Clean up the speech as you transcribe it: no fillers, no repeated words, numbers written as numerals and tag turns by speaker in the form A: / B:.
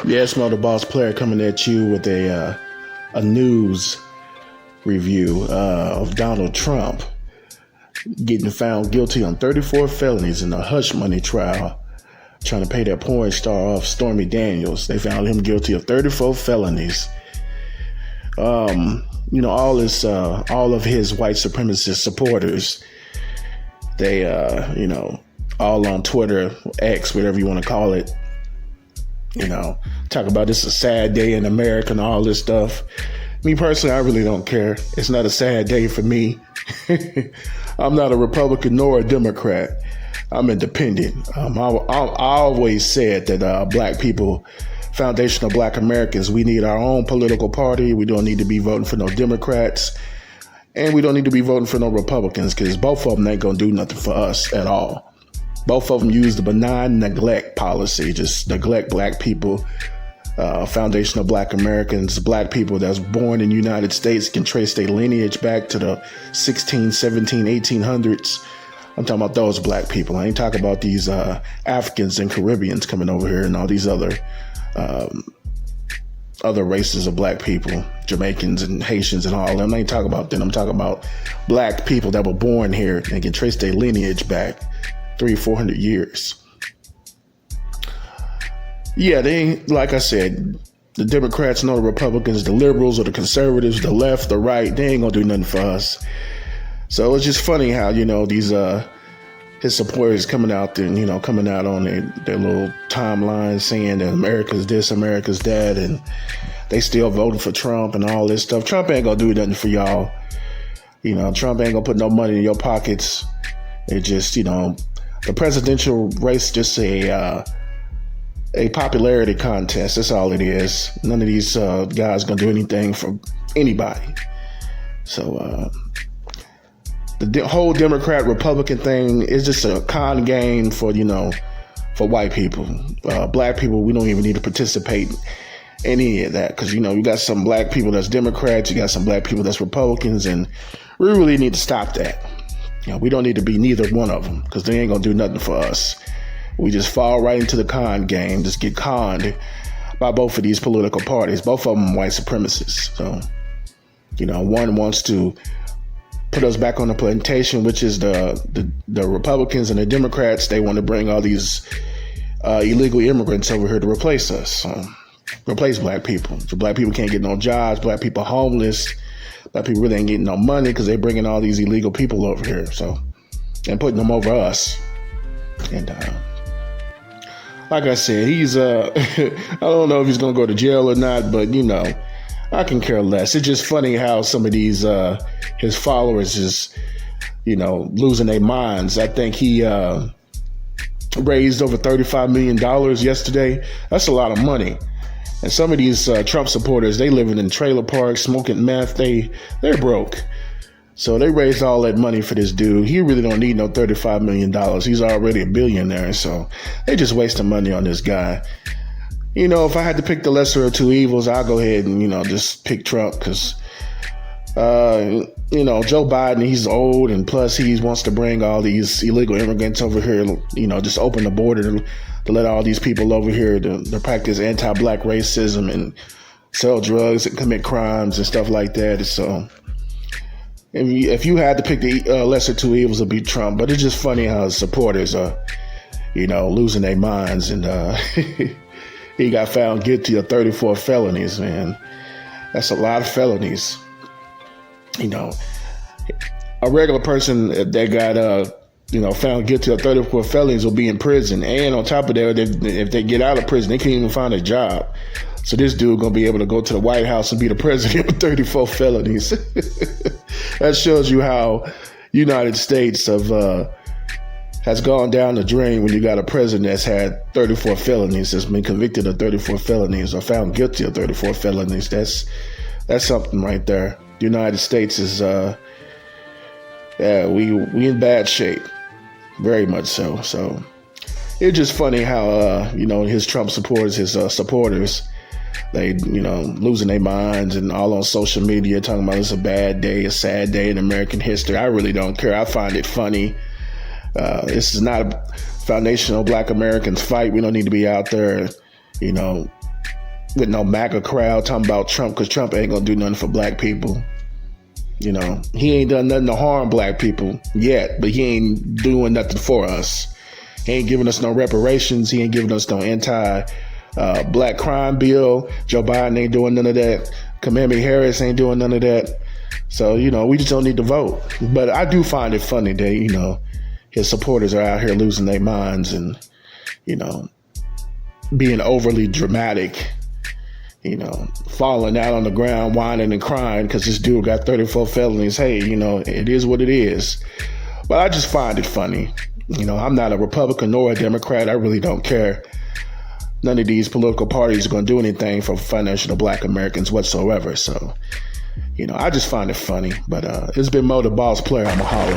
A: Yes, Mo the Boss Player coming at you with a news review of Donald Trump getting found guilty on 34 felonies in a hush money trial, trying to pay that porn star off, Stormy Daniels. They found him guilty of 34 felonies. All of his white supremacist supporters, they, all on Twitter, X, whatever you want to call it, talk about this is a sad day in America and all this stuff. Me personally, I really don't care. It's not a sad day for me. I'm not a Republican nor a Democrat. I'm independent. I always said that black people, foundational black Americans, we need our own political party. We don't need to be voting for no Democrats. And we don't need to be voting for no Republicans, because both of them ain't going to do nothing for us at all. Both of them use the benign neglect policy, just neglect black people, foundational black Americans, black people that's born in the United States, can trace their lineage back to the 16, 17, 1800s. I'm talking about those black people. I ain't talking about these Africans and Caribbeans coming over here and all these other races of black people, Jamaicans and Haitians and all of them. I ain't talking about them. I'm talking about black people that were born here and can trace their lineage back 300-400 years. Yeah, they ain't, like I said, the Democrats nor the Republicans, the liberals or the conservatives, the left, the right, they ain't gonna do nothing for us. So it's just funny how, these his supporters coming out on their little timeline saying that America's this, America's that, and they still voting for Trump and all this stuff. Trump ain't gonna do nothing for y'all. Trump ain't gonna put no money in your pockets. It just, the presidential race just a popularity contest. That's all it is. None of these guys gonna do anything for anybody. So the whole Democrat Republican thing is just a con game for white people. Black people, we don't even need to participate in any of that, because you got some black people that's Democrats, you got some black people that's Republicans, and we really need to stop that. We don't need to be neither one of them, because they ain't gonna do nothing for us. We just fall right into the con game, just get conned by both of these political parties. Both of them white supremacists. So, one wants to put us back on the plantation, which is the Republicans, and the Democrats, they want to bring all these illegal immigrants over here to replace us, replace black people. So black people can't get no jobs, black people homeless, black people really ain't getting no money because they're bringing all these illegal people over here, and putting them over us. And like I said, he's I don't know if he's gonna go to jail or not, but I can care less. It's just funny how some of these his followers is losing their minds. I think he raised over $35 million yesterday. That's a lot of money. And some of these Trump supporters, they living in trailer parks, smoking meth. They're broke. So they raised all that money for this dude. He really don't need no $35 million. He's already a billionaire. So they just wasting money on this guy. If I had to pick the lesser of two evils, I'll go ahead and, just pick Trump, because, Joe Biden, he's old, and plus he wants to bring all these illegal immigrants over here, just open the border to let all these people over here to practice anti-black racism and sell drugs and commit crimes and stuff like that. So if you had to pick the lesser two evils, it'd be Trump. But it's just funny how his supporters are, losing their minds. And he got found guilty of 34 felonies, man. That's a lot of felonies. A regular person that got, found guilty of 34 felonies will be in prison. And on top of that, if they get out of prison, they can't even find a job. So this dude gonna be able to go to the White House and be the president with 34 felonies. That shows you how United States has gone down the drain when you got a president that's had 34 felonies, that's been convicted of 34 felonies or found guilty of 34 felonies. That's something right there. The United States is, we in bad shape, very much so. So it's just funny how, his Trump supporters, his supporters, they, losing their minds and all on social media talking about it's a bad day, a sad day in American history. I really don't care. I find it funny. This is not foundational Black Americans fight. We don't need to be out there, you know, with no MAGA crowd talking about Trump, because Trump ain't gonna do nothing for black people. You know, he ain't done nothing to harm black people yet, but he ain't doing nothing for us. He ain't giving us no reparations. He ain't giving us no anti-black crime bill. Joe Biden ain't doing none of that. Kamala Harris ain't doing none of that. So, you know, we just don't need to vote. But I do find it funny that, you know, his supporters are out here losing their minds and, you know, being overly dramatic, you know, falling out on the ground, whining and crying because this dude got 34 felonies. Hey, you know, it is what it is. But I just find it funny. You know, I'm not a Republican nor a Democrat. I really don't care. None of these political parties are going to do anything for foundational Black Americans whatsoever. So, you know, I just find it funny. But it's been Mo, the Boss Player. I'm a holler.